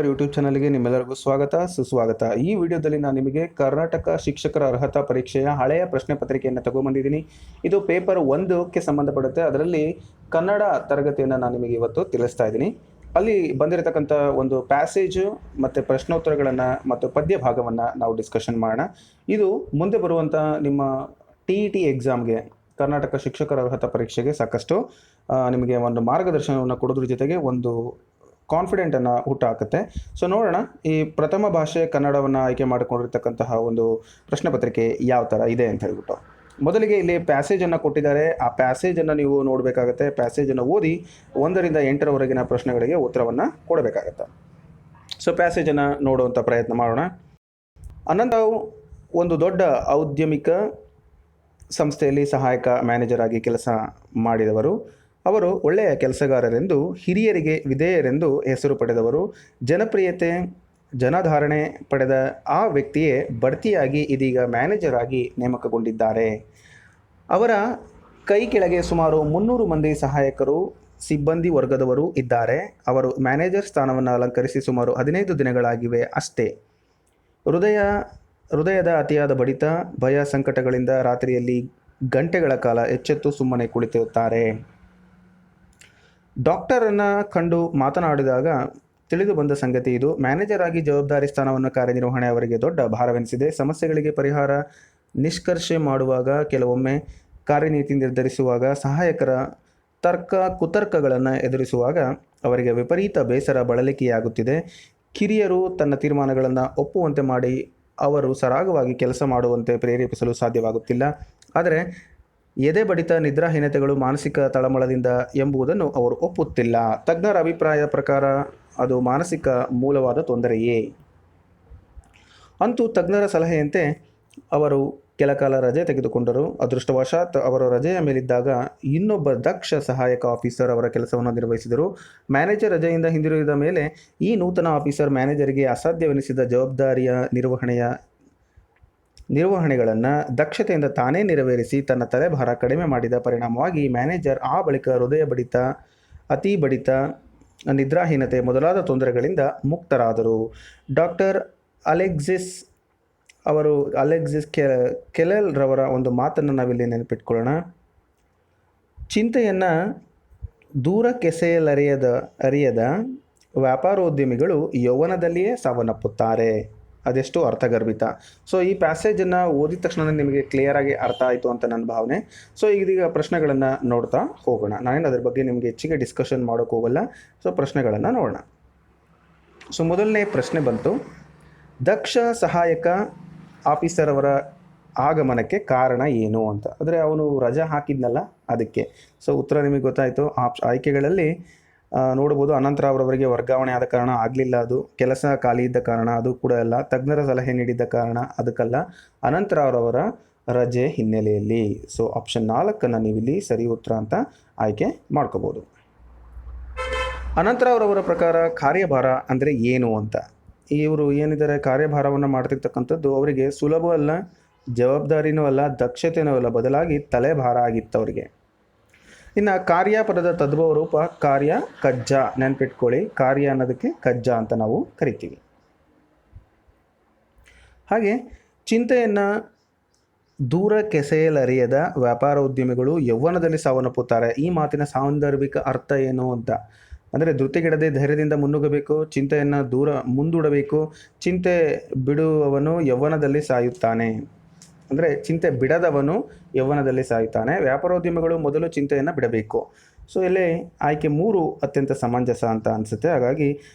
YouTube ಚಾನಲ್ಗೆ ನಿಮ್ಮೆಲ್ಲರಿಗೂ ಸ್ವಾಗತ ಸುಸ್ವಾಗತ. ಈ ವಿಡಿಯೋದಲ್ಲಿ ನಾನು ನಿಮಗೆ ಕರ್ನಾಟಕ ಶಿಕ್ಷಕರ ಅರ್ಹತಾ ಪರೀಕ್ಷೆಯ ಹಳೆಯ ಪ್ರಶ್ನೆ ಪತ್ರಿಕೆಯನ್ನು ತಗೊಂಡ್ಬಂದಿದ್ದೀನಿ. ಇದು ಪೇಪರ್ 1ಕ್ಕೆ ಸಂಬಂಧಪಡುತ್ತೆ. ಅದರಲ್ಲಿ ಕನ್ನಡ ತರಗತಿಯನ್ನು ನಾನು ನಿಮಗೆ ಇವತ್ತು ತಿಳಿಸ್ತಾ ಇದ್ದೀನಿ. ಅಲ್ಲಿ ಬಂದಿರತಕ್ಕಂಥ ಒಂದು ಪ್ಯಾಸೇಜು ಮತ್ತು ಪ್ರಶ್ನೋತ್ತರಗಳನ್ನು ಮತ್ತು ಪದ್ಯ ಭಾಗವನ್ನು ನಾವು ಡಿಸ್ಕಷನ್ ಮಾಡೋಣ. ಇದು ಮುಂದೆ ಬರುವಂಥ ನಿಮ್ಮ TET ಎಕ್ಸಾಮ್ಗೆ, ಕರ್ನಾಟಕ ಶಿಕ್ಷಕರ ಅರ್ಹತಾ ಪರೀಕ್ಷೆಗೆ ಸಾಕಷ್ಟು ನಿಮಗೆ ಒಂದು ಮಾರ್ಗದರ್ಶನವನ್ನು ಕೊಡೋದ್ರ ಜೊತೆಗೆ ಒಂದು ಕಾನ್ಫಿಡೆಂಟನ್ನು ಹುಟ್ಟುಹಾಕುತ್ತೆ. ಸೊ ನೋಡೋಣ, ಈ ಪ್ರಥಮ ಭಾಷೆ ಕನ್ನಡವನ್ನು ಆಯ್ಕೆ ಮಾಡಿಕೊಂಡಿರ್ತಕ್ಕಂತಹ ಒಂದು ಪ್ರಶ್ನೆ ಪತ್ರಿಕೆ ಯಾವ ಥರ ಇದೆ ಅಂತ ಹೇಳ್ಬಿಟ್ಟು. ಮೊದಲಿಗೆ ಇಲ್ಲಿ ಪ್ಯಾಸೇಜನ್ನು ಕೊಟ್ಟಿದ್ದಾರೆ. ಆ ಪ್ಯಾಸೇಜನ್ನು ನೀವು ನೋಡಬೇಕಾಗತ್ತೆ. ಪ್ಯಾಸೇಜನ್ನು ಓದಿ 1ರಿಂದ 8ರವರೆಗಿನ ಪ್ರಶ್ನೆಗಳಿಗೆ ಉತ್ತರವನ್ನು ಕೊಡಬೇಕಾಗತ್ತೆ. ಸೊ ಪ್ಯಾಸೇಜನ್ನು ನೋಡುವಂಥ ಪ್ರಯತ್ನ ಮಾಡೋಣ. ಅನಂತರಾವ್ ಒಂದು ದೊಡ್ಡ ಔದ್ಯಮಿಕ ಸಂಸ್ಥೆಯಲ್ಲಿ ಸಹಾಯಕ ಮ್ಯಾನೇಜರ್ ಆಗಿ ಕೆಲಸ ಮಾಡಿದವರು. ಅವರು ಒಳ್ಳೆಯ ಕೆಲಸಗಾರರೆಂದು, ಹಿರಿಯರಿಗೆ ವಿಧೇಯರೆಂದು ಹೆಸರು ಪಡೆದವರು. ಜನಪ್ರಿಯತೆ, ಜನಾಧಾರಣೆ ಪಡೆದ ಆ ವ್ಯಕ್ತಿಯೇ ಬಡ್ತಿಯಾಗಿ ಇದೀಗ ಮ್ಯಾನೇಜರ್ ಆಗಿ ನೇಮಕಗೊಂಡಿದ್ದಾರೆ. ಅವರ ಕೈ ಕೆಳಗೆ ಸುಮಾರು 300 ಮಂದಿ ಸಹಾಯಕರು, ಸಿಬ್ಬಂದಿ ವರ್ಗದವರು ಇದ್ದಾರೆ. ಅವರು ಮ್ಯಾನೇಜರ್ ಸ್ಥಾನವನ್ನು ಅಲಂಕರಿಸಿ ಸುಮಾರು 15 ದಿನಗಳಾಗಿವೆ ಅಷ್ಟೇ. ಹೃದಯದ ಅತಿಯಾದ ಬಡಿತ, ಭಯ, ಸಂಕಟಗಳಿಂದ ರಾತ್ರಿಯಲ್ಲಿ ಗಂಟೆಗಳ ಕಾಲ ಎಚ್ಚೆತ್ತು ಸುಮ್ಮನೆ ಕುಳಿತಿರುತ್ತಾರೆ. ಡಾಕ್ಟರನ್ನು ಕಂಡು ಮಾತನಾಡಿದಾಗ ತಿಳಿದು ಬಂದ ಸಂಗತಿ ಇದು. ಮ್ಯಾನೇಜರ್ ಆಗಿ ಜವಾಬ್ದಾರಿ ಸ್ಥಾನವನ್ನು ಕಾರ್ಯನಿರ್ವಹಣೆ ಅವರಿಗೆ ದೊಡ್ಡ ಭಾರವೆನಿಸಿದೆ. ಸಮಸ್ಯೆಗಳಿಗೆ ಪರಿಹಾರ ನಿಷ್ಕರ್ಷೆ ಮಾಡುವಾಗ, ಕೆಲವೊಮ್ಮೆ ಕಾರ್ಯನೀತಿ ನಿರ್ಧರಿಸುವಾಗ, ಸಹಾಯಕರ ಕುತರ್ಕಗಳನ್ನು ಎದುರಿಸುವಾಗ ಅವರಿಗೆ ವಿಪರೀತ ಬೇಸರ ಬಳಲಿಕೆಯಾಗುತ್ತಿದೆ. ಕಿರಿಯರು ತನ್ನ ತೀರ್ಮಾನಗಳನ್ನು ಒಪ್ಪುವಂತೆ ಮಾಡಿ ಅವರು ಸರಾಗವಾಗಿ ಕೆಲಸ ಮಾಡುವಂತೆ ಪ್ರೇರೇಪಿಸಲು ಸಾಧ್ಯವಾಗುತ್ತಿಲ್ಲ. ಆದರೆ ಎದೆ ಬಡಿತ, ನಿದ್ರಾಹೀನತೆಗಳು ಮಾನಸಿಕ ತಳಮಳದಿಂದ ಎಂಬುದನ್ನು ಅವರು ಒಪ್ಪುತ್ತಿಲ್ಲ. ತಜ್ಞರ ಅಭಿಪ್ರಾಯ ಪ್ರಕಾರ ಅದು ಮಾನಸಿಕ ಮೂಲವಾದ ತೊಂದರೆಯೇ. ಅಂತೂ ತಜ್ಞರ ಸಲಹೆಯಂತೆ ಅವರು ಕೆಲಕಾಲ ರಜೆ ತೆಗೆದುಕೊಂಡರು. ಅದೃಷ್ಟವಶಾತ್ ಅವರು ರಜೆಯ ಮೇಲಿದ್ದಾಗ ಇನ್ನೊಬ್ಬ ದಕ್ಷ ಸಹಾಯಕ ಆಫೀಸರ್ ಅವರ ಕೆಲಸವನ್ನು ನಿರ್ವಹಿಸಿದರು. ಮ್ಯಾನೇಜರ್ ರಜೆಯಿಂದ ಹಿಂದಿರುಗಿದ ಮೇಲೆ ಈ ನೂತನ ಆಫೀಸರ್ ಮ್ಯಾನೇಜರಿಗೆ ಅಸಾಧ್ಯವೆನಿಸಿದ ಜವಾಬ್ದಾರಿಯ ನಿರ್ವಹಣೆಗಳನ್ನು ದಕ್ಷತೆಯಿಂದ ತಾನೇ ನೆರವೇರಿಸಿ ತನ್ನ ತಲೆಭಾರ ಕಡಿಮೆ ಮಾಡಿದ ಪರಿಣಾಮವಾಗಿ ಮ್ಯಾನೇಜರ್ ಆ ಬಳಿಕ ಹೃದಯ ಬಡಿತ, ಅತಿ ಬಡಿತ, ನಿದ್ರಾಹೀನತೆ ಮೊದಲಾದ ತೊಂದರೆಗಳಿಂದ ಮುಕ್ತರಾದರು. ಡಾಕ್ಟರ್ ಅಲೆಕ್ಸಿಸ್ ಕೆಲೆಲ್ ರವರ ಒಂದು ಮಾತನ್ನು ನಾವಿಲ್ಲಿ ನೆನಪಿಟ್ಕೊಳ್ಳೋಣ. ಚಿಂತೆಯನ್ನು ದೂರಕ್ಕೆಸೆಯಲರಿಯದ ವ್ಯಾಪಾರೋದ್ಯಮಿಗಳು ಯೌವನದಲ್ಲಿಯೇ ಸಾವನ್ನಪ್ಪುತ್ತಾರೆ. ಅದೆಷ್ಟು ಅರ್ಥಗರ್ಭಿತ. ಸೊ ಈ ಪ್ಯಾಸೇಜನ್ನು ಓದಿದ ತಕ್ಷಣ ನಿಮಗೆ ಕ್ಲಿಯರಾಗಿ ಅರ್ಥ ಆಯಿತು ಅಂತ ನನ್ನ ಭಾವನೆ. ಸೊ ಇದೀಗ ಪ್ರಶ್ನೆಗಳನ್ನು ನೋಡ್ತಾ ಹೋಗೋಣ. ನಾನೇನು ಅದ್ರ ಬಗ್ಗೆ ನಿಮಗೆ ಹೆಚ್ಚಿಗೆ ಡಿಸ್ಕಷನ್ ಮಾಡೋಕ್ಕೆ ಹೋಗಲ್ಲ. ಸೊ ಪ್ರಶ್ನೆಗಳನ್ನು ನೋಡೋಣ. ಸೊ ಮೊದಲನೇ ಪ್ರಶ್ನೆ ಬಂತು, ದಕ್ಷ ಸಹಾಯಕ ಆಫೀಸರ್ ಅವರ ಆಗಮನಕ್ಕೆ ಕಾರಣ ಏನು ಅಂತ. ಅಂದರೆ ಅವನು ರಜೆ ಹಾಕಿದ್ನಲ್ಲ ಅದಕ್ಕೆ. ಸೊ ಉತ್ತರ ನಿಮಗೆ ಗೊತ್ತಾಯಿತು. ಆಯ್ಕೆಗಳಲ್ಲಿ ನೋಡ್ಬೋದು. ಅನಂತರಾವ್ ಅವರಿಗೆ ವರ್ಗಾವಣೆ ಆದ ಕಾರಣ ಆಗಲಿಲ್ಲ, ಅದು ಕೆಲಸ ಖಾಲಿ ಇದ್ದ ಕಾರಣ, ಅದು ಕೂಡ ಅಲ್ಲ. ತಜ್ಞರ ಸಲಹೆ ನೀಡಿದ್ದ ಕಾರಣ, ಅದಕ್ಕಲ್ಲ. ಅನಂತರಾವ್ ಅವರ ರಜೆ ಹಿನ್ನೆಲೆಯಲ್ಲಿ. ಸೊ ಆಪ್ಷನ್ 4 ನೀವಿಲ್ಲಿ ಸರಿ ಉತ್ತರ ಅಂತ ಆಯ್ಕೆ ಮಾಡ್ಕೋಬೋದು. ಅನಂತರಾವ್ ಅವರ ಪ್ರಕಾರ ಕಾರ್ಯಭಾರ ಅಂದರೆ ಏನು ಅಂತ. ಇವರು ಏನಿದ್ದಾರೆ, ಕಾರ್ಯಭಾರವನ್ನು ಮಾಡ್ತಿರ್ತಕ್ಕಂಥದ್ದು ಅವರಿಗೆ ಸುಲಭ ಅಲ್ಲ, ಜವಾಬ್ದಾರಿನೂ ಅಲ್ಲ, ದಕ್ಷತೆನೂ ಅಲ್ಲ, ಬದಲಾಗಿ ತಲೆಭಾರ ಆಗಿತ್ತು ಅವರಿಗೆ. ಇನ್ನು ಕಾರ್ಯ ಪದದ ತದ್ಭವ ರೂಪ ಕಾರ್ಯ ಕಜ್ಜ, ನೆನಪಿಟ್ಕೊಳ್ಳಿ. ಕಾರ್ಯ ಅನ್ನೋದಕ್ಕೆ ಕಜ್ಜ ಅಂತ ನಾವು ಕರಿತೀವಿ. ಹಾಗೆ ಚಿಂತೆಯನ್ನು ದೂರಕ್ಕೆಸೆಯಲರಿಯದ ವ್ಯಾಪಾರೋದ್ಯಮಿಗಳು ಯೌವನದಲ್ಲಿ ಸಾವನ್ನಪ್ಪುತ್ತಾರೆ. ಈ ಮಾತಿನ ಸಾಂದರ್ಭಿಕ ಅರ್ಥ ಏನು ಅಂತ ಅಂದರೆ, ಧೃತಿಗೆಡದೆ ಧೈರ್ಯದಿಂದ ಮುನ್ನುಗ್ಗಬೇಕು, ಚಿಂತೆಯನ್ನು ಮುಂದೂಡಬೇಕು. ಚಿಂತೆ ಬಿಡುವವನು ಯೌವನದಲ್ಲಿ ಸಾಯುತ್ತಾನೆ. ಅಂದರೆ ಚಿಂತೆ ಬಿಡದವನು ಯೌವನದಲ್ಲಿ ಸಾಯುತ್ತಾನೆ. ವ್ಯಾಪಾರೋದ್ಯಮಿಗಳು ಮೊದಲು ಚಿಂತೆಯನ್ನು ಬಿಡಬೇಕು. ಸೊ ಇಲ್ಲಿ ಆಯ್ಕೆ 3 ಅತ್ಯಂತ ಸಮಂಜಸ ಅಂತ ಅನಿಸುತ್ತೆ. ಹಾಗಾಗಿ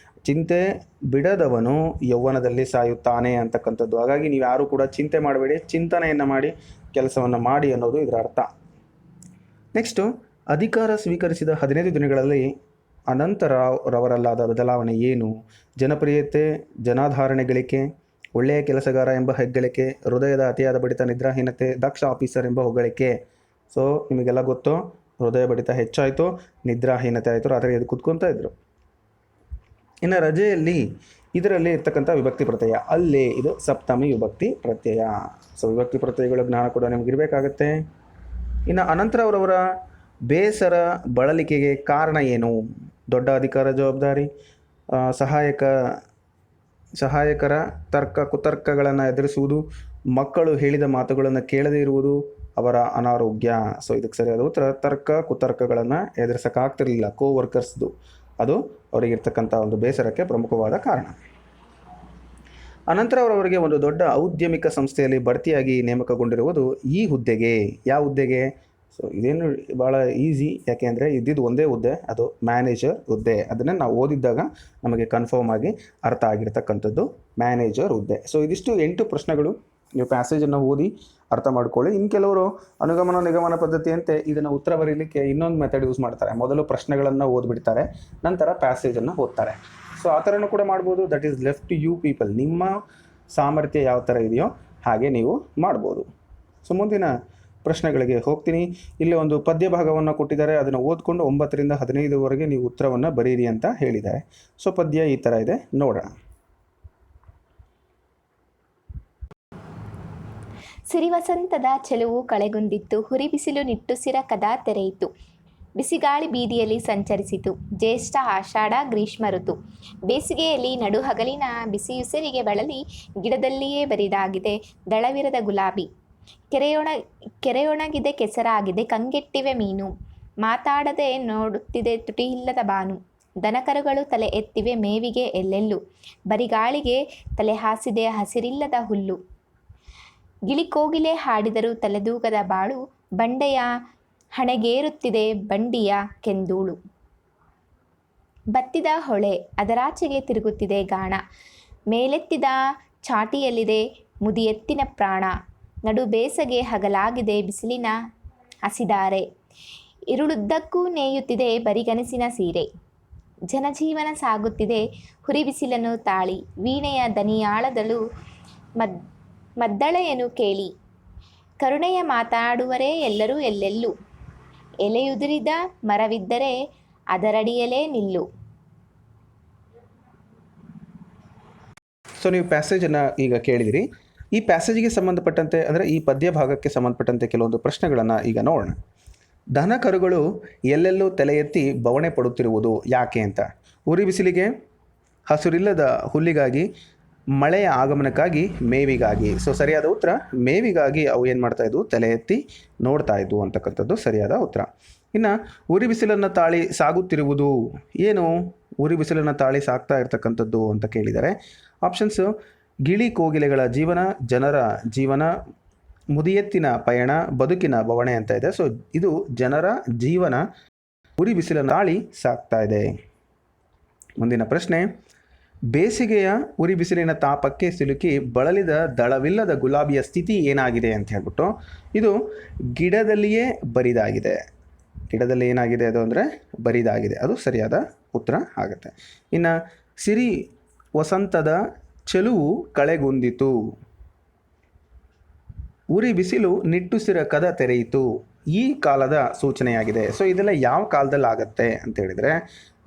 ಚಿಂತೆ ಬಿಡದವನು ಯೌವನದಲ್ಲಿ ಸಾಯುತ್ತಾನೆ ಅಂತಕ್ಕಂಥದ್ದು. ಹಾಗಾಗಿ ನೀವು ಯಾರೂ ಕೂಡ ಚಿಂತೆ ಮಾಡಬೇಡಿ, ಚಿಂತನೆಯನ್ನು ಮಾಡಿ ಕೆಲಸವನ್ನು ಮಾಡಿ ಅನ್ನೋದು ಇದರ ಅರ್ಥ. ನೆಕ್ಸ್ಟು, ಅಧಿಕಾರ ಸ್ವೀಕರಿಸಿದ 15 ದಿನಗಳಲ್ಲಿ ಅನಂತರಾವ್ ರವರಲ್ಲಾದ ಬದಲಾವಣೆ ಏನು? ಜನಪ್ರಿಯತೆ, ಜನಾಧಾರಣೆ ಗಳಿಕೆ, ಒಳ್ಳೆಯ ಕೆಲಸಗಾರ ಎಂಬ ಹೆಗ್ಗಳಿಕೆ, ಹೃದಯದ ಅತಿಯಾದ ಬಡಿತ, ನಿದ್ರಾಹೀನತೆ, ದಕ್ಷ ಆಫೀಸರ್ ಎಂಬ ಹೊಗಳಿಕೆ. ಸೊ ನಿಮಗೆಲ್ಲ ಗೊತ್ತು, ಹೃದಯ ಬಡಿತ ಹೆಚ್ಚಾಯಿತು, ನಿದ್ರಾಹೀನತೆ ಆಯಿತು, ರಾತ್ರಿ ಎದ್ದು ಕೂತ್ಕೊತಾ ಇದ್ರು. ಇನ್ನು ರಜೆಯಲ್ಲಿ ಇದರಲ್ಲಿ ಇರ್ತಕ್ಕಂಥ ವಿಭಕ್ತಿ ಪ್ರತ್ಯಯ ಅಲ್ಲೇ, ಇದು ಸಪ್ತಮಿ ವಿಭಕ್ತಿ ಪ್ರತ್ಯಯ. ಸೊ ವಿಭಕ್ತಿ ಪ್ರತ್ಯಯಗಳ ಜ್ಞಾನ ಕೂಡ ನಿಮಗಿರಬೇಕಾಗತ್ತೆ. ಇನ್ನು ಅನಂತರಾವ್ ಅವರ ಬೇಸರ ಬಳಲಿಕೆಗೆ ಕಾರಣ ಏನು? ದೊಡ್ಡ ಅಧಿಕಾರ, ಜವಾಬ್ದಾರಿ, ಸಹಾಯಕ ಸಹಾಯಕರ, ತರ್ಕ ಕುತರ್ಕಗಳನ್ನು ಎದುರಿಸುವುದು, ಮಕ್ಕಳು ಹೇಳಿದ ಮಾತುಗಳನ್ನು ಕೇಳದೇ ಇರುವುದು, ಅವರ ಅನಾರೋಗ್ಯ. ಸೊ ಇದಕ್ಕೆ ಸರಿಯಾದ ಉತ್ತರ ತರ್ಕ ಕುತರ್ಕಗಳನ್ನು ಎದುರಿಸೋಕ್ಕಾಗ್ತಿರಲಿಲ್ಲ ಕೋವರ್ಕರ್ಸ್ದು. ಅದು ಅವರಿಗಿರ್ತಕ್ಕಂಥ ಒಂದು ಬೇಸರಕ್ಕೆ ಪ್ರಮುಖವಾದ ಕಾರಣ. ಅನಂತರ ಅವರವರಿಗೆ ಒಂದು ದೊಡ್ಡ ಔದ್ಯಮಿಕ ಸಂಸ್ಥೆಯಲ್ಲಿ ಬಡ್ತಿಯಾಗಿ ನೇಮಕಗೊಂಡಿರುವುದು ಈ ಹುದ್ದೆಗೆ. ಯಾವ ಹುದ್ದೆಗೆ? ಸೊ ಇದೇನು ಭಾಳ ಈಸಿ, ಯಾಕೆ ಅಂದರೆ ಇದ್ದಿದ್ದು ಒಂದೇ ಹುದ್ದೆ, ಅದು ಮ್ಯಾನೇಜರ್ ಹುದ್ದೆ. ಅದನ್ನು ನಾವು ಓದಿದ್ದಾಗ ನಮಗೆ ಕನ್ಫರ್ಮ್ ಆಗಿ ಅರ್ಥ ಆಗಿರ್ತಕ್ಕಂಥದ್ದು ಮ್ಯಾನೇಜರ್ ಹುದ್ದೆ. ಸೊ ಇದಿಷ್ಟು 8 ಪ್ರಶ್ನೆಗಳು. ನೀವು ಪ್ಯಾಸೇಜನ್ನು ಓದಿ ಅರ್ಥ ಮಾಡ್ಕೊಳ್ಳಿ. ಇನ್ನು ಕೆಲವರು ಅನುಗಮನ ನಿಗಮನ ಪದ್ಧತಿಯಂತೆ ಇದನ್ನು ಉತ್ತರ ಬರೀಲಿಕ್ಕೆ ಇನ್ನೊಂದು ಮೆಥಡ್ ಯೂಸ್ ಮಾಡ್ತಾರೆ. ಮೊದಲು ಪ್ರಶ್ನೆಗಳನ್ನು ಓದ್ಬಿಡ್ತಾರೆ, ನಂತರ ಪ್ಯಾಸೇಜನ್ನು ಓದ್ತಾರೆ. ಸೊ ಆ ಥರನೂ ಕೂಡ ಮಾಡ್ಬೋದು. That is left to you people. ನಿಮ್ಮ ಸಾಮರ್ಥ್ಯ ಯಾವ ಥರ ಇದೆಯೋ ಹಾಗೆ ನೀವು ಮಾಡ್ಬೋದು. ಸೊ ಮುಂದಿನ ಪ್ರಶ್ನೆಗಳಿಗೆ ಹೋಗ್ತೀನಿ. ಇಲ್ಲಿ ಒಂದು ಪದ್ಯ ಭಾಗವನ್ನು ಕೊಟ್ಟಿದ್ದಾರೆ, ಅದನ್ನು ಓದ್ಕೊಂಡು 9 ರಿಂದ 15ವರೆಗೆ ನೀವು ಉತ್ತರವನ್ನು ಬರೀರಿ ಅಂತ ಹೇಳಿದ್ದಾರೆ. ಸೊ ಪದ್ಯ ಈ ಥರ ಇದೆ, ನೋಡೋಣ. ಸಿರಿವಸಂತದ ಚೆಲುವು ಕಳೆಗುಂದಿತ್ತು, ಹುರಿ ಬಿಸಿಲು ನಿಟ್ಟುಸಿರ ಕದ ತೆರೆಯಿತು, ಬಿಸಿಗಾಳಿ ಬೀದಿಯಲ್ಲಿ ಸಂಚರಿಸಿತು, ಜ್ಯೇಷ್ಠ ಆಷಾಢ ಗ್ರೀಷ್ಮ ಋತು, ಬೇಸಿಗೆಯಲ್ಲಿ ನಡುಹಗಲಿನ ಬಿಸಿಯುಸಿರಿಗೆ ಬಳಲಿ ಗಿಡದಲ್ಲಿಯೇ ಬರಿದಾಗಿದೆ ದಳವಿರದ ಗುಲಾಬಿ, ಕೆರೆಯೊಣಗಿದೆ ಕೆಸರಾಗಿದೆ ಕಂಗೆಟ್ಟಿವೆ ಮೀನು, ಮಾತಾಡದೆ ನೋಡುತ್ತಿದೆ ತುಟಿಯಿಲ್ಲದ ಬಾನು, ದನಕರುಗಳು ತಲೆ ಎತ್ತಿವೆ ಮೇವಿಗೆ ಎಲ್ಲೆಲ್ಲೂ, ಬರಿಗಾಳಿಗೆ ತಲೆ ಹಾಸಿದೆ ಹಸಿರಿಲ್ಲದ ಹುಲ್ಲು, ಗಿಳಿಕೋಗಿಲೆ ಹಾಡಿದರು ತಲೆದೂಗದ ಬಾಳು, ಬಂಡೆಯ ಹಣೆಗೇರುತ್ತಿದೆ ಬಂಡಿಯ ಕೆಂದೂಳು, ಬತ್ತಿದ ಹೊಳೆ ಅದರಾಚೆಗೆ ತಿರುಗುತ್ತಿದೆ ಗಾಣ, ಮೇಲೆತ್ತಿದ ಚಾಟಿಯಲ್ಲಿದೆ ಮುದಿಯೆತ್ತಿನ ಪ್ರಾಣ, ನಡು ಬೇಸಗೆ ಹಗಲಾಗಿದೆ ಬಿಸಿಲಿನ ಹಸಿದಾರೆ, ಇರುಳುದ್ದಕ್ಕೂ ನೇಯುತ್ತಿದೆ ಬರಿಗನಸಿನ ಸೀರೆ, ಜನಜೀವನ ಸಾಗುತ್ತಿದೆ ಹುರಿ ಬಿಸಿಲನ್ನು ತಾಳಿ, ವೀಣೆಯ ದನಿಯಾಳದಳು ಮದ್ದಳೆಯನ್ನು ಕೇಳಿ, ಕರುಣೆಯ ಮಾತಾಡುವರೇ ಎಲ್ಲರೂ ಎಲ್ಲೆಲ್ಲೂ, ಎಲೆಯುದುರಿದ ಮರವಿದ್ದರೆ ಅದರಡಿಯಲೇ ನಿಲ್ಲು. ಸೊ ನೀವು ಪ್ಯಾಸೇಜನ್ನು ಈಗ ಕೇಳಿದಿರಿ. ಈ ಪ್ಯಾಸೇಜಿಗೆ ಸಂಬಂಧಪಟ್ಟಂತೆ ಅಂದರೆ ಈ ಪದ್ಯ ಭಾಗಕ್ಕೆ ಸಂಬಂಧಪಟ್ಟಂತೆ ಕೆಲವೊಂದು ಪ್ರಶ್ನೆಗಳನ್ನು ಈಗ ನೋಡೋಣ. ದನ ಕರುಗಳು ಎಲ್ಲೆಲ್ಲೂ ತಲೆ ಎತ್ತಿ ಬವಣೆ ಪಡುತ್ತಿರುವುದು ಯಾಕೆ ಅಂತ. ಉರಿ ಬಿಸಿಲಿಗೆ, ಹಸುರಿಲ್ಲದ ಹುಲ್ಲಿಗಾಗಿ, ಮಳೆಯ ಆಗಮನಕ್ಕಾಗಿ, ಮೇವಿಗಾಗಿ. ಸೊ ಸರಿಯಾದ ಉತ್ತರ ಮೇವಿಗಾಗಿ ಅವು ಏನು ಮಾಡ್ತಾ ಇದ್ವು, ತಲೆ ಎತ್ತಿ ನೋಡ್ತಾ ಇದ್ವು ಅಂತಕ್ಕಂಥದ್ದು ಸರಿಯಾದ ಉತ್ತರ. ಇನ್ನು ಉರಿ ಬಿಸಿಲನ್ನು ತಾಳಿ ಸಾಗುತ್ತಿರುವುದು ಏನು? ಉರಿ ಬಿಸಿಲನ್ನು ತಾಳಿ ಸಾಗ್ತಾ ಇರ್ತಕ್ಕಂಥದ್ದು ಅಂತ ಕೇಳಿದ್ದಾರೆ. ಆಪ್ಷನ್ಸು ಗಿಳಿ ಕೋಗಿಲೆಗಳ ಜೀವನ, ಜನರ ಜೀವನ, ಮುದಿಯೆತ್ತಿನ ಪಯಣ, ಬದುಕಿನ ಬವಣೆ ಅಂತ ಇದೆ. ಸೊ ಇದು ಜನರ ಜೀವನ ಉರಿ ಬಿಸಿಲನ್ನು ತಾಳಿ ಸಾಗ್ತಾ ಇದೆ. ಮುಂದಿನ ಪ್ರಶ್ನೆ, ಬೇಸಿಗೆಯ ಉರಿ ಬಿಸಿಲಿನ ತಾಪಕ್ಕೆ ಸಿಲುಕಿ ಬಳಲಿದ ದಳವಿಲ್ಲದ ಗುಲಾಬಿಯ ಸ್ಥಿತಿ ಏನಾಗಿದೆ ಅಂತ ಹೇಳ್ಬಿಟ್ಟು, ಇದು ಗಿಡದಲ್ಲಿಯೇ ಬರಿದಾಗಿದೆ. ಗಿಡದಲ್ಲಿ ಏನಾಗಿದೆ ಅದು ಅಂದರೆ ಬರಿದಾಗಿದೆ, ಅದು ಸರಿಯಾದ ಉತ್ತರ ಆಗುತ್ತೆ. ಇನ್ನು ಸಿರಿ ವಸಂತದ ಚೆಲುವು ಕಳೆಗುಂದಿತು, ಉರಿ ಬಿಸಿಲು ನಿಟ್ಟುಸಿರ ಕದ ತೆರೆಯಿತು, ಈ ಕಾಲದ ಸೂಚನೆಯಾಗಿದೆ. ಸೊ ಇದೆಲ್ಲ ಯಾವ ಕಾಲದಲ್ಲಿ ಆಗುತ್ತೆ ಅಂತ ಹೇಳಿದರೆ,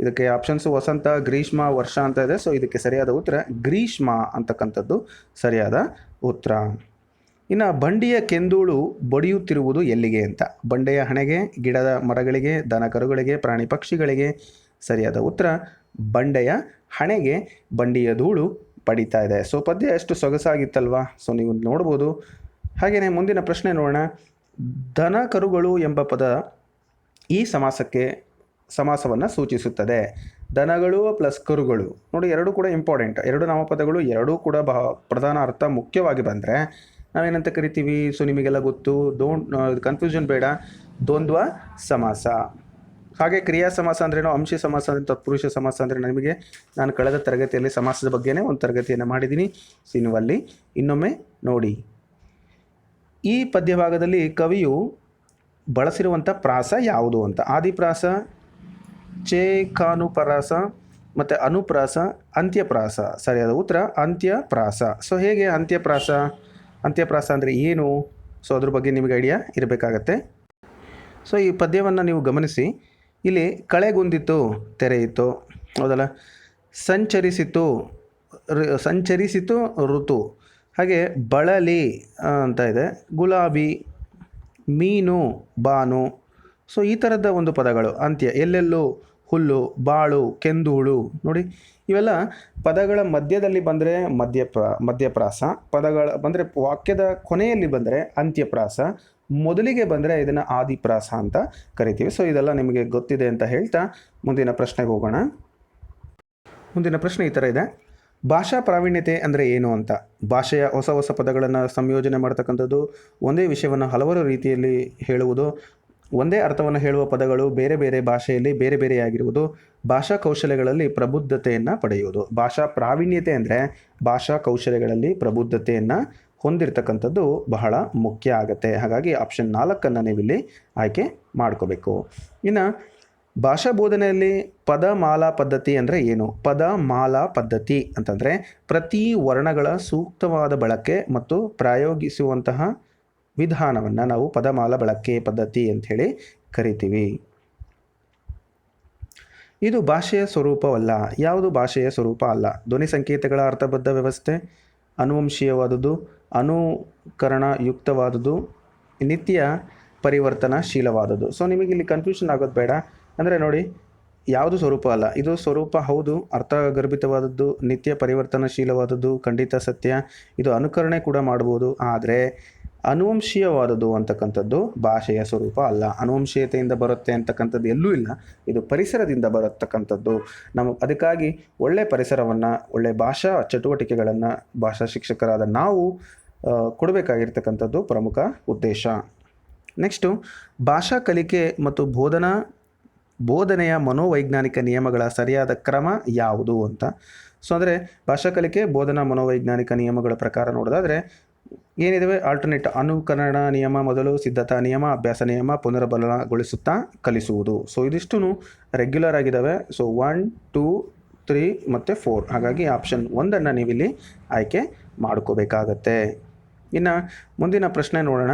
ಇದಕ್ಕೆ ಆಪ್ಷನ್ಸು ವಸಂತ, ಗ್ರೀಷ್ಮ, ವರ್ಷ ಅಂತ ಇದೆ. ಸೊ ಇದಕ್ಕೆ ಸರಿಯಾದ ಉತ್ತರ ಗ್ರೀಷ್ಮ ಅಂತಕ್ಕಂಥದ್ದು ಸರಿಯಾದ ಉತ್ತರ. ಇನ್ನು ಬಂಡಿಯ ಕೆಂದೂಳು ಬಡಿಯುತ್ತಿರುವುದು ಎಲ್ಲಿಗೆ ಅಂತ. ಬಂಡೆಯ ಹಣೆಗೆ, ಗಿಡದ ಮರಗಳಿಗೆ, ದನ ಕರುಗಳಿಗೆ, ಪ್ರಾಣಿ ಪಕ್ಷಿಗಳಿಗೆ. ಸರಿಯಾದ ಉತ್ತರ ಬಂಡೆಯ ಹಣೆಗೆ ಬಂಡಿಯ ಧೂಳು ಪಡಿತಾ ಇದೆ. ಸೊ ಪದ್ಯ ಎಷ್ಟು ಸೊಗಸಾಗಿತ್ತಲ್ವಾ? ಸೊ ನೀವು ನೋಡ್ಬೋದು. ಹಾಗೆಯೇ ಮುಂದಿನ ಪ್ರಶ್ನೆ ನೋಡೋಣ. ದನ ಕರುಗಳು ಎಂಬ ಪದ ಈ ಸಮಾಸವನ್ನು ಸೂಚಿಸುತ್ತದೆ. ದನಗಳು ಪ್ಲಸ್ ಕರುಗಳು ನೋಡಿ, ಎರಡೂ ಕೂಡ ಇಂಪಾರ್ಟೆಂಟ್. ಎರಡು ನಾಮಪದಗಳು, ಎರಡೂ ಕೂಡ ಪ್ರಧಾನ ಅರ್ಥ ಮುಖ್ಯವಾಗಿ ಬಂದರೆ ನಾವೇನಂತ ಕರಿತೀವಿ? ಸೊ ನಿಮಗೆಲ್ಲ ಗೊತ್ತು, ಕನ್ಫ್ಯೂಷನ್ ಬೇಡ, ದ್ವಂದ್ವ ಸಮಾಸ. ಹಾಗೆ ಕ್ರಿಯಾ ಸಮಾಸ ಅಂದ್ರೇನು, ಅಂಶಿ ಸಮಾಸ ಅಂದರೆ ತತ್ಪುರುಷ ಸಮಾಸ ಅಂದರೆ ನಿಮಗೆ ನಾನು ಕಳೆದ ತರಗತಿಯಲ್ಲಿ ಸಮಾಸದ ಬಗ್ಗೆನೇ ಒಂದು ತರಗತಿಯನ್ನು ಮಾಡಿದ್ದೀನಿ. ಸೊ ನೀವು ಅಲ್ಲಿ ಇನ್ನೊಮ್ಮೆ ನೋಡಿ. ಈ ಪದ್ಯಭಾಗದಲ್ಲಿ ಕವಿಯು ಬಳಸಿರುವಂಥ ಪ್ರಾಸ ಯಾವುದು ಅಂತ. ಆದಿಪ್ರಾಸ, ಚೇಕಾನುಪ್ರಾಸ ಮತ್ತು ಅನುಪ್ರಾಸ, ಅಂತ್ಯಪ್ರಾಸ. ಸರಿಯಾದ ಉತ್ತರ ಅಂತ್ಯಪ್ರಾಸ. ಸೊ ಹೇಗೆ ಅಂತ್ಯಪ್ರಾಸ? ಅಂತ್ಯಪ್ರಾಸ ಅಂದರೆ ಏನು? ಸೊ ಅದ್ರ ಬಗ್ಗೆ ನಿಮಗೆ ಐಡಿಯಾ ಇರಬೇಕಾಗತ್ತೆ. ಸೊ ಈ ಪದ್ಯವನ್ನು ನೀವು ಗಮನಿಸಿ. ಇಲ್ಲಿ ಕಳೆಗುಂದಿತು, ತೆರೆಯಿತು, ಹೌದಲ್ಲ. ಸಂಚರಿಸಿತು ಋತು. ಹಾಗೆ ಬಳಲಿ ಅಂತ ಇದೆ, ಗುಲಾಬಿ, ಮೀನು, ಬಾನು. ಸೊ ಈ ಥರದ ಒಂದು ಪದಗಳು. ಅಂತ್ಯ, ಎಲ್ಲೆಲ್ಲೂ, ಹುಲ್ಲು, ಬಾಳು, ಕೆಂದೂಳು. ನೋಡಿ, ಇವೆಲ್ಲ ಪದಗಳ ಮಧ್ಯದಲ್ಲಿ ಬಂದರೆ ಮಧ್ಯಪ್ರಾಸ, ಪದಗಳ ಬಂದರೆ ವಾಕ್ಯದ ಕೊನೆಯಲ್ಲಿ ಬಂದರೆ ಅಂತ್ಯಪ್ರಾಸ, ಮೊದಲಿಗೆ ಬಂದರೆ ಇದನ್ನು ಆದಿಪ್ರಾಸ ಅಂತ ಕರಿತೀವಿ. ಸೊ ಇದೆಲ್ಲ ನಿಮಗೆ ಗೊತ್ತಿದೆ ಅಂತ ಹೇಳ್ತಾ ಮುಂದಿನ ಪ್ರಶ್ನೆಗೆ ಹೋಗೋಣ. ಮುಂದಿನ ಪ್ರಶ್ನೆ ಈ ಥರ ಇದೆ: ಭಾಷಾ ಪ್ರಾವೀಣ್ಯತೆ ಅಂದರೆ ಏನು ಅಂತ. ಭಾಷೆಯ ಹೊಸ ಹೊಸ ಪದಗಳನ್ನು ಸಂಯೋಜನೆ ಮಾಡ್ತಕ್ಕಂಥದ್ದು, ಒಂದೇ ವಿಷಯವನ್ನು ಹಲವಾರು ರೀತಿಯಲ್ಲಿ ಹೇಳುವುದು, ಒಂದೇ ಅರ್ಥವನ್ನು ಹೇಳುವ ಪದಗಳು ಬೇರೆ ಬೇರೆ ಭಾಷೆಯಲ್ಲಿ ಬೇರೆ ಬೇರೆಯಾಗಿರುವುದು, ಭಾಷಾ ಕೌಶಲ್ಯಗಳಲ್ಲಿ ಪ್ರಬುದ್ಧತೆಯನ್ನು ಪಡೆಯುವುದು. ಭಾಷಾ ಪ್ರಾವೀಣ್ಯತೆ ಅಂದರೆ ಭಾಷಾ ಕೌಶಲ್ಯಗಳಲ್ಲಿ ಪ್ರಬುದ್ಧತೆಯನ್ನು ಹೊಂದಿರತಕ್ಕಂಥದ್ದು ಬಹಳ ಮುಖ್ಯ ಆಗುತ್ತೆ. ಹಾಗಾಗಿ ಆಪ್ಷನ್ 4 ನೀವಿಲ್ಲಿ ಆಯ್ಕೆ ಮಾಡ್ಕೋಬೇಕು. ಇನ್ನು ಭಾಷಾ ಬೋಧನೆಯಲ್ಲಿ ಪದಮಾಲಾ ಪದ್ಧತಿ ಅಂದರೆ ಏನು? ಪದಮಾಲಾ ಪದ್ಧತಿ ಅಂತಂದರೆ ಪ್ರತಿ ವರ್ಣಗಳ ಸೂಕ್ತವಾದ ಬಳಕೆ ಮತ್ತು ಪ್ರಯೋಗಿಸುವಂತಹ ವಿಧಾನವನ್ನು ನಾವು ಪದಮಾಲಾ ಬಳಕೆ ಪದ್ಧತಿ ಅಂಥೇಳಿ ಕರಿತೀವಿ. ಇದು ಭಾಷೆಯ ಸ್ವರೂಪವಲ್ಲ. ಯಾವುದು ಭಾಷೆಯ ಸ್ವರೂಪ ಅಲ್ಲ? ಧ್ವನಿ ಸಂಕೇತಗಳ ಅರ್ಥಬದ್ಧ ವ್ಯವಸ್ಥೆ, ಅನುವಂಶೀಯವಾದುದು, ಅನುಕರಣಯುಕ್ತವಾದುದು, ನಿತ್ಯ ಪರಿವರ್ತನಶೀಲವಾದುದು. ಸೊ ನಿಮಗೆ ಇಲ್ಲಿ ಕನ್ಫ್ಯೂಷನ್ ಆಗೋದು ಬೇಡ. ಅಂದರೆ ನೋಡಿ, ಯಾವುದು ಸ್ವರೂಪ ಅಲ್ಲ. ಇದು ಸ್ವರೂಪ ಹೌದು, ಅರ್ಥಗರ್ಭಿತವಾದದ್ದು, ನಿತ್ಯ ಪರಿವರ್ತನಶೀಲವಾದದ್ದು, ಖಂಡಿತ ಸತ್ಯ. ಇದು ಅನುಕರಣೆ ಕೂಡ ಮಾಡ್ಬೋದು. ಆದರೆ ಅನುವಂಶೀಯವಾದದ್ದು ಅಂತಕ್ಕಂಥದ್ದು ಭಾಷೆಯ ಸ್ವರೂಪ ಅಲ್ಲ. ಅನುವಂಶೀಯತೆಯಿಂದ ಬರುತ್ತೆ ಅಂತಕ್ಕಂಥದ್ದು ಎಲ್ಲೂ ಇಲ್ಲ. ಇದು ಪರಿಸರದಿಂದ ಬರತಕ್ಕಂಥದ್ದು. ಅದಕ್ಕಾಗಿ ಒಳ್ಳೆಯ ಪರಿಸರವನ್ನು, ಒಳ್ಳೆಯ ಭಾಷಾ ಚಟುವಟಿಕೆಗಳನ್ನು ಭಾಷಾ ಶಿಕ್ಷಕರಾದ ನಾವು ಕೊಡಬೇಕಾಗಿರ್ತಕ್ಕಂಥದ್ದು ಪ್ರಮುಖ ಉದ್ದೇಶ. ನೆಕ್ಸ್ಟು, ಭಾಷಾ ಕಲಿಕೆ ಮತ್ತು ಬೋಧನೆಯ ಮನೋವೈಜ್ಞಾನಿಕ ನಿಯಮಗಳ ಸರಿಯಾದ ಕ್ರಮ ಯಾವುದು ಅಂತ. ಸೊ ಅಂದರೆ ಭಾಷಾ ಕಲಿಕೆ ಬೋಧನಾ ಮನೋವೈಜ್ಞಾನಿಕ ನಿಯಮಗಳ ಪ್ರಕಾರ ನೋಡೋದಾದರೆ ಏನಿದಾವೆ? ಆಲ್ಟರ್ನೇಟ್: ಅನುಕರಣ ನಿಯಮ ಮೊದಲು, ಸಿದ್ಧತಾ ನಿಯಮ, ಅಭ್ಯಾಸ ನಿಯಮ, ಪುನರ್ಬಲಗೊಳಿಸುತ್ತಾ ಕಲಿಸುವುದು. ಸೊ ಇದಿಷ್ಟು ರೆಗ್ಯುಲರ್ ಆಗಿದ್ದಾವೆ. ಸೊ 1, 2, 3 ಮತ್ತು 4. ಹಾಗಾಗಿ ಆಪ್ಷನ್ 1 ನೀವಿಲ್ಲಿ ಆಯ್ಕೆ ಮಾಡ್ಕೋಬೇಕಾಗತ್ತೆ. ಇನ್ನು ಮುಂದಿನ ಪ್ರಶ್ನೆ ನೋಡೋಣ.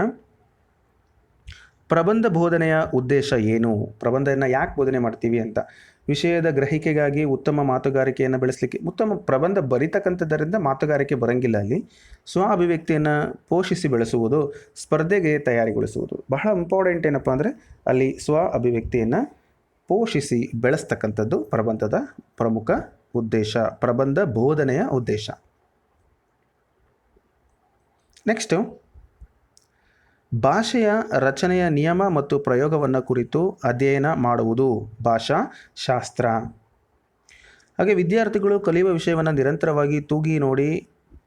ಪ್ರಬಂಧ ಬೋಧನೆಯ ಉದ್ದೇಶ ಏನು? ಪ್ರಬಂಧವನ್ನು ಯಾಕೆ ಬೋಧನೆ ಮಾಡ್ತೀವಿ ಅಂತ. ವಿಷಯದ ಗ್ರಹಿಕೆಗಾಗಿ, ಉತ್ತಮ ಮಾತುಗಾರಿಕೆಯನ್ನು ಬೆಳೆಸಲಿಕ್ಕೆ. ಉತ್ತಮ ಪ್ರಬಂಧ ಬರೀತಕ್ಕಂಥದ್ದರಿಂದ ಮಾತುಗಾರಿಕೆ ಬರಂಗಿಲ್ಲ. ಅಲ್ಲಿ ಸ್ವ ಅಭಿವ್ಯಕ್ತಿಯನ್ನು ಪೋಷಿಸಿ ಬೆಳೆಸುವುದು, ಸ್ಪರ್ಧೆಗೆ ತಯಾರಿಗೊಳಿಸುವುದು. ಬಹಳ ಇಂಪಾರ್ಟೆಂಟ್ ಏನಪ್ಪ ಅಂದರೆ ಅಲ್ಲಿ ಸ್ವ ಅಭಿವ್ಯಕ್ತಿಯನ್ನು ಪೋಷಿಸಿ ಬೆಳೆಸ್ತಕ್ಕಂಥದ್ದು ಪ್ರಬಂಧದ ಪ್ರಮುಖ ಉದ್ದೇಶ, ಪ್ರಬಂಧ ಬೋಧನೆಯ ಉದ್ದೇಶ. ನೆಕ್ಸ್ಟು, ಭಾಷೆಯ ರಚನೆಯ ನಿಯಮ ಮತ್ತು ಪ್ರಯೋಗವನ್ನು ಕುರಿತು ಅಧ್ಯಯನ ಮಾಡುವುದು ಭಾಷಾ ಶಾಸ್ತ್ರ. ಹಾಗೆ ವಿದ್ಯಾರ್ಥಿಗಳು ಕಲಿಯುವ ವಿಷಯವನ್ನು ನಿರಂತರವಾಗಿ ತೂಗಿ ನೋಡಿ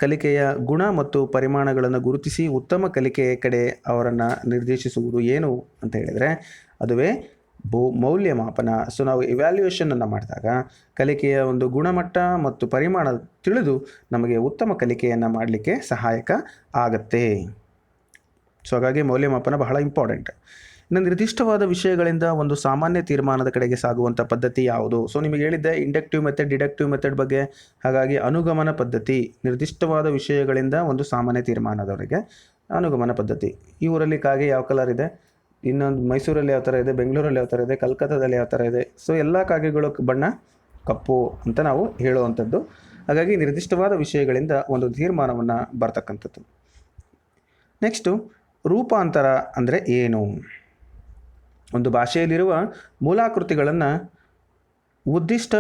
ಕಲಿಕೆಯ ಗುಣ ಮತ್ತು ಪರಿಮಾಣಗಳನ್ನು ಗುರುತಿಸಿ ಉತ್ತಮ ಕಲಿಕೆಯ ಕಡೆ ಅವರನ್ನು ನಿರ್ದೇಶಿಸುವುದು ಏನು ಅಂತ ಹೇಳಿದರೆ ಅದುವೇ ಮೌಲ್ಯಮಾಪನ. ಸೊ ನಾವು ಇವ್ಯಾಲ್ಯೂಯೇಷನನ್ನು ಮಾಡಿದಾಗ ಕಲಿಕೆಯ ಒಂದು ಗುಣಮಟ್ಟ ಮತ್ತು ಪರಿಮಾಣ ತಿಳಿದು ನಮಗೆ ಉತ್ತಮ ಕಲಿಕೆಯನ್ನು ಮಾಡಲಿಕ್ಕೆ ಸಹಾಯಕ ಆಗತ್ತೆ. ಸೊ ಹಾಗಾಗಿ ಮೌಲ್ಯಮಾಪನ ಬಹಳ ಇಂಪಾರ್ಟೆಂಟ್. ಇನ್ನು ನಿರ್ದಿಷ್ಟವಾದ ವಿಷಯಗಳಿಂದ ಒಂದು ಸಾಮಾನ್ಯ ತೀರ್ಮಾನದ ಕಡೆಗೆ ಸಾಗುವಂಥ ಪದ್ಧತಿ ಯಾವುದು? ಸೊ ನಿಮಗೆ ಹೇಳಿದ್ದೆ ಇಂಡಕ್ಟಿವ್ ಮೆಥಡ್, ಡಿಡಕ್ಟಿವ್ ಮೆಥಡ್ ಬಗ್ಗೆ. ಹಾಗಾಗಿ ಅನುಗಮನ ಪದ್ಧತಿ, ನಿರ್ದಿಷ್ಟವಾದ ವಿಷಯಗಳಿಂದ ಒಂದು ಸಾಮಾನ್ಯ ತೀರ್ಮಾನದವರೆಗೆ ಅನುಗಮನ ಪದ್ಧತಿ. ಈ ಊರಲ್ಲಿ ಕಾಗೆ ಯಾವ ಕಲರ್ ಇದೆ, ಇನ್ನೊಂದು ಮೈಸೂರಲ್ಲಿ ಯಾವ ಥರ ಇದೆ, ಬೆಂಗಳೂರಲ್ಲಿ ಯಾವ ಥರ ಇದೆ, ಕಲ್ಕತ್ತಾದಲ್ಲಿ ಯಾವ ಥರ ಇದೆ. ಸೊ ಎಲ್ಲ ಕಾಗೆಗಳು ಬಣ್ಣ ಕಪ್ಪು ಅಂತ ನಾವು ಹೇಳುವಂಥದ್ದು. ಹಾಗಾಗಿ ನಿರ್ದಿಷ್ಟವಾದ ವಿಷಯಗಳಿಂದ ಒಂದು ತೀರ್ಮಾನವನ್ನು ಬರ್ತಕ್ಕಂಥದ್ದು. ನೆಕ್ಸ್ಟು, ರೂಪಾಂತರ ಅಂದರೆ ಏನು? ಒಂದು ಭಾಷೆಯಲ್ಲಿರುವ ಮೂಲಾಕೃತಿಗಳನ್ನು ಉದ್ದಿಷ್ಟ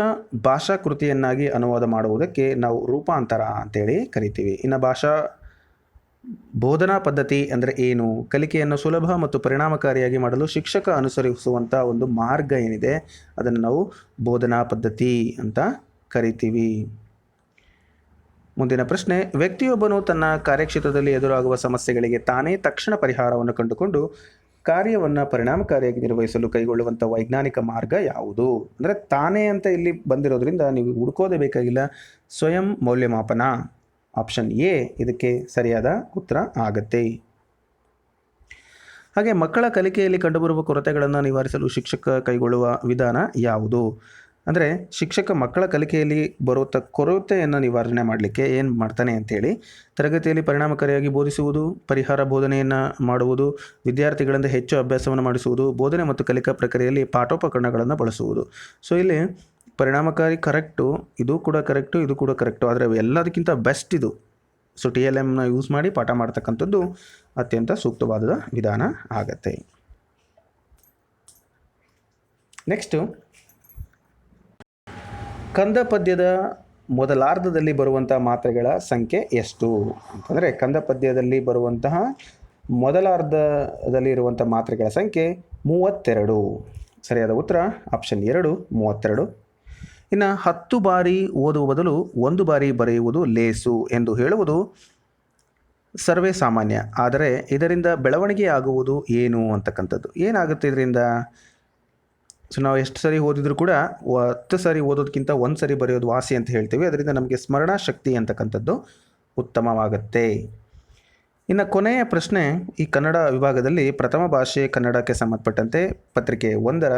ಭಾಷಾಕೃತಿಯನ್ನಾಗಿ ಅನುವಾದ ಮಾಡುವುದಕ್ಕೆ ನಾವು ರೂಪಾಂತರ ಅಂತೇಳಿ ಕರಿತೀವಿ. ಇನ್ನು ಭಾಷಾ ಬೋಧನಾ ಪದ್ಧತಿ ಅಂದರೆ ಏನು? ಕಲಿಕೆಯನ್ನು ಸುಲಭ ಮತ್ತು ಪರಿಣಾಮಕಾರಿಯಾಗಿ ಮಾಡಲು ಶಿಕ್ಷಕ ಅನುಸರಿಸುವಂಥ ಒಂದು ಮಾರ್ಗ ಏನಿದೆ ಅದನ್ನು ನಾವು ಬೋಧನಾ ಪದ್ಧತಿ ಅಂತ ಕರಿತೀವಿ. ಮುಂದಿನ ಪ್ರಶ್ನೆ, ವ್ಯಕ್ತಿಯೊಬ್ಬನು ತನ್ನ ಕಾರ್ಯಕ್ಷೇತ್ರದಲ್ಲಿ ಎದುರಾಗುವ ಸಮಸ್ಯೆಗಳಿಗೆ ತಾನೇ ತಕ್ಷಣ ಪರಿಹಾರವನ್ನು ಕಂಡುಕೊಂಡು ಕಾರ್ಯವನ್ನು ಪರಿಣಾಮಕಾರಿಯಾಗಿ ನಿರ್ವಹಿಸಲು ಕೈಗೊಳ್ಳುವಂಥ ವೈಜ್ಞಾನಿಕ ಮಾರ್ಗ ಯಾವುದು? ಅಂದರೆ ತಾನೇ ಅಂತ ಇಲ್ಲಿ ಬಂದಿರೋದ್ರಿಂದ ನೀವು ಹುಡುಕೋದೇ ಬೇಕಾಗಿಲ್ಲ. ಸ್ವಯಂ ಮೌಲ್ಯಮಾಪನ. ಆಪ್ಷನ್ ಎ ಇದಕ್ಕೆ ಸರಿಯಾದ ಉತ್ತರ ಆಗತ್ತೆ. ಹಾಗೆ ಮಕ್ಕಳ ಕಲಿಕೆಯಲ್ಲಿ ಕಂಡುಬರುವ ಕೊರತೆಗಳನ್ನು ನಿವಾರಿಸಲು ಶಿಕ್ಷಕ ಕೈಗೊಳ್ಳುವ ವಿಧಾನ ಯಾವುದು? ಅಂದರೆ ಶಿಕ್ಷಕ ಮಕ್ಕಳ ಕಲಿಕೆಯಲ್ಲಿ ಬರುವ ಕೊರತೆಯನ್ನು ನಿವಾರಣೆ ಮಾಡಲಿಕ್ಕೆ ಏನು ಮಾಡ್ತಾನೆ ಅಂತೇಳಿ ತರಗತಿಯಲ್ಲಿ ಪರಿಣಾಮಕಾರಿಯಾಗಿ ಬೋಧಿಸುವುದು, ಪರಿಹಾರ ಬೋಧನೆಯನ್ನು ಮಾಡುವುದು, ವಿದ್ಯಾರ್ಥಿಗಳಿಂದ ಹೆಚ್ಚು ಅಭ್ಯಾಸವನ್ನು ಮಾಡಿಸುವುದು, ಬೋಧನೆ ಮತ್ತು ಕಲಿಕಾ ಪ್ರಕ್ರಿಯೆಯಲ್ಲಿ ಪಾಠೋಪಕರಣಗಳನ್ನು ಬಳಸುವುದು. ಸೊ ಇಲ್ಲಿ ಪರಿಣಾಮಕಾರಿ ಕರೆಕ್ಟು, ಇದು ಕೂಡ ಕರೆಕ್ಟು, ಇದು ಕೂಡ ಕರೆಕ್ಟು. ಆದರೆ ಎಲ್ಲದಕ್ಕಿಂತ ಬೆಸ್ಟ್ ಇದು. ಸೊ TLMನ ಯೂಸ್ ಮಾಡಿ ಪಾಠ ಮಾಡ್ತಕ್ಕಂಥದ್ದು ಅತ್ಯಂತ ಸೂಕ್ತವಾದ ವಿಧಾನ ಆಗತ್ತೆ. ನೆಕ್ಸ್ಟು, ಕಂದ ಪದ್ಯದ ಮೊದಲಾರ್ಧದಲ್ಲಿ ಬರುವಂಥ ಮಾತ್ರೆಗಳ ಸಂಖ್ಯೆ ಎಷ್ಟು ಅಂತಂದರೆ ಕಂದ ಪದ್ಯದಲ್ಲಿ ಬರುವಂತಹ ಮೊದಲಾರ್ಧದಲ್ಲಿ ಇರುವಂಥ ಮಾತ್ರೆಗಳ ಸಂಖ್ಯೆ 32. ಸರಿಯಾದ ಉತ್ತರ ಆಪ್ಷನ್ 2 32. ಇನ್ನು 10 ಬಾರಿ ಓದುವ ಬದಲು 1 ಬಾರಿ ಬರೆಯುವುದು ಲೇಸು ಎಂದು ಹೇಳುವುದು ಸರ್ವೇ ಸಾಮಾನ್ಯ. ಆದರೆ ಇದರಿಂದ ಬೆಳವಣಿಗೆ ಆಗುವುದು ಏನು ಅಂತಕ್ಕಂಥದ್ದು. ಏನಾಗುತ್ತೆ ಇದರಿಂದ? ಸೊ ನಾವು ಎಷ್ಟು ಸರಿ ಓದಿದ್ರು ಕೂಡ 10 ಸರಿ ಓದೋದಕ್ಕಿಂತ 1 ಸರಿ ಬರೆಯೋದು ವಾಸಿ ಅಂತ ಹೇಳ್ತೀವಿ. ಅದರಿಂದ ನಮಗೆ ಸ್ಮರಣ ಶಕ್ತಿ ಅಂತಕ್ಕಂಥದ್ದು ಉತ್ತಮವಾಗುತ್ತೆ. ಇನ್ನು ಕೊನೆಯ ಪ್ರಶ್ನೆ, ಈ ಕನ್ನಡ ವಿಭಾಗದಲ್ಲಿ ಪ್ರಥಮ ಭಾಷೆ ಕನ್ನಡಕ್ಕೆ ಸಂಬಂಧಪಟ್ಟಂತೆ ಪತ್ರಿಕೆ 1ರ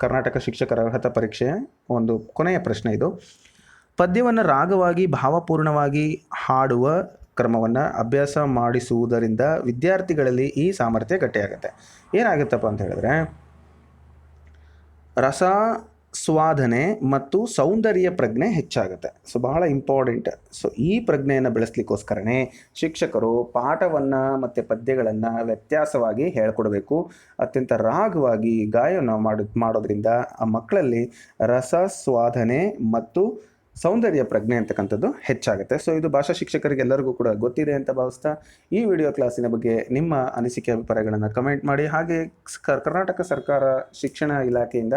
ಕರ್ನಾಟಕ ಶಿಕ್ಷಕರ ಅರ್ಹತಾ ಪರೀಕ್ಷೆಯ ಒಂದು ಕೊನೆಯ ಪ್ರಶ್ನೆ ಇದು. ಪದ್ಯವನ್ನು ರಾಗವಾಗಿ ಭಾವಪೂರ್ಣವಾಗಿ ಹಾಡುವ ಕ್ರಮವನ್ನು ಅಭ್ಯಾಸ ಮಾಡಿಸುವುದರಿಂದ ವಿದ್ಯಾರ್ಥಿಗಳಲ್ಲಿ ಈ ಸಾಮರ್ಥ್ಯ ಗಟ್ಟಿಯಾಗುತ್ತೆ. ಏನಾಗುತ್ತಪ್ಪ ಅಂತ ಹೇಳಿದ್ರೆ, ರಸಾಸ್ವಾದನೆ ಮತ್ತು ಸೌಂದರ್ಯ ಪ್ರಜ್ಞೆ ಹೆಚ್ಚಾಗುತ್ತೆ. ಸೊ ಬಹಳ ಇಂಪಾರ್ಟೆಂಟ್. ಸೊ ಈ ಪ್ರಜ್ಞೆಯನ್ನು ಬೆಳೆಸಲಿಕ್ಕೋಸ್ಕರನೇ ಶಿಕ್ಷಕರು ಪಾಠವನ್ನು ಮತ್ತು ಪದ್ಯಗಳನ್ನು ವ್ಯತ್ಯಾಸವಾಗಿ ಹೇಳ್ಕೊಡ್ಬೇಕು. ಅತ್ಯಂತ ರಾಗವಾಗಿ ಗಾಯನ ಮಾಡೋದ್ರಿಂದ ಆ ಮಕ್ಕಳಲ್ಲಿ ರಸಾಸ್ವಾದನೆ ಮತ್ತು ಸೌಂದರ್ಯ ಪ್ರಜ್ಞೆ ಅಂತಕ್ಕಂಥದ್ದು ಹೆಚ್ಚಾಗುತ್ತೆ. ಸೊ ಇದು ಭಾಷಾ ಶಿಕ್ಷಕರಿಗೆ ಎಲ್ಲರಿಗೂ ಕೂಡ ಗೊತ್ತಿದೆ ಅಂತ ಭಾವಿಸ್ತಾ ಈ ವಿಡಿಯೋ ಕ್ಲಾಸಿನ ಬಗ್ಗೆ ನಿಮ್ಮ ಅನಿಸಿಕೆ ಅಭಿಪ್ರಾಯಗಳನ್ನು ಕಮೆಂಟ್ ಮಾಡಿ. ಹಾಗೆ ಕರ್ನಾಟಕ ಸರ್ಕಾರ ಶಿಕ್ಷಣ ಇಲಾಖೆಯಿಂದ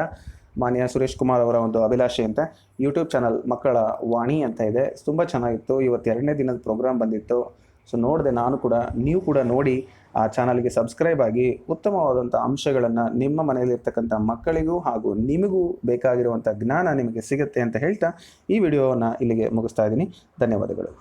ಮಾನ್ಯ ಸುರೇಶ್ ಕುಮಾರ್ ಅವರ ಒಂದು ಅಭಿಲಾಷೆ ಅಂತ ಯೂಟ್ಯೂಬ್ ಚಾನಲ್ ಮಕ್ಕಳ ವಾಣಿ ಅಂತ ಇದೆ. ತುಂಬ ಚೆನ್ನಾಗಿತ್ತು. ಇವತ್ತು 2ನೇ ದಿನದ ಪ್ರೋಗ್ರಾಮ್ ಬಂದಿತ್ತು. ಸೊ ನೋಡಿದೆ ನಾನು ಕೂಡ, ನೀವು ಕೂಡ ನೋಡಿ ಆ ಚಾನಲ್ಗೆ ಸಬ್ಸ್ಕ್ರೈಬ್ ಆಗಿ ಉತ್ತಮವಾದಂಥ ಅಂಶಗಳನ್ನು ನಿಮ್ಮ ಮನೆಯಲ್ಲಿರ್ತಕ್ಕಂಥ ಮಕ್ಕಳಿಗೂ ಹಾಗೂ ನಿಮಗೂ ಬೇಕಾಗಿರುವಂಥ ಜ್ಞಾನ ನಿಮಗೆ ಸಿಗುತ್ತೆ ಅಂತ ಹೇಳ್ತಾ ಈ ವಿಡಿಯೋವನ್ನು ಇಲ್ಲಿಗೆ ಮುಗಿಸ್ತಾ ಇದ್ದೀನಿ. ಧನ್ಯವಾದಗಳು.